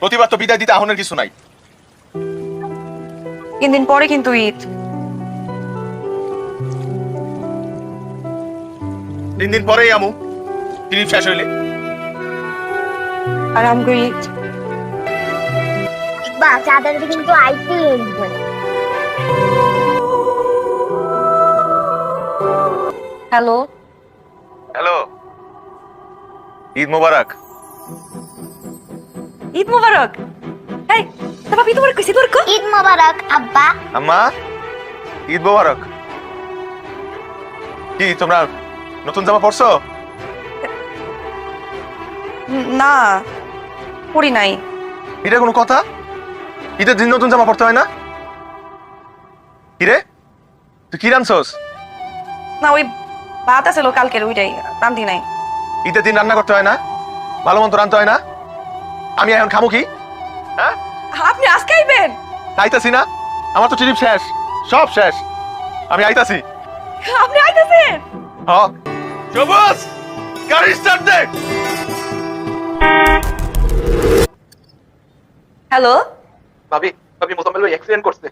প্রতিবার তো বিদায় দিতে আহনের কিছু নাই। 3 দিন পরে কিন্তু ঈদ। 3 দিন পরেই আমু, ট্রিপ শেষ হইলে। আর আমগো ঈদ। বা চাঁদের কিন্তু আইতেই হইবে। হ্যালো হ্যালো, ঈদ মোবারক। ঈদ মোবারক। এই তা ভাবি তোমার কইছি তোর কো ঈদ মোবারক আব্বা। আম্মা, ঈদ মোবারক। কি তোমরা নতুন জামা পরছো? না পড়ি নাই। এটা কোনো কথা? ঈদের দিন নতুন জামা পরতে হয় না? কিরে, তুই কি রানছস? না ওই ভাত আছে কালকের, ওইটাই রান্ধি নাই। ঈদের দিন রান্না করতে হয় না? ভালো মন্দ রানতে হয় না? আমি এখন খামু কি? হ্যাঁ, আপনি আজকে আইবেন? আইতাছি না, আমার তো ট্রিপ শেষ, সব শেষ। আমি আইতাছি। আপনি আইতেছেন? হ্যাঁ, সবুজ গাড়ি স্টার্ট দে। হ্যালো ভাবি, মোজাম্মেল ভাই অ্যাক্সিডেন্ট করছে।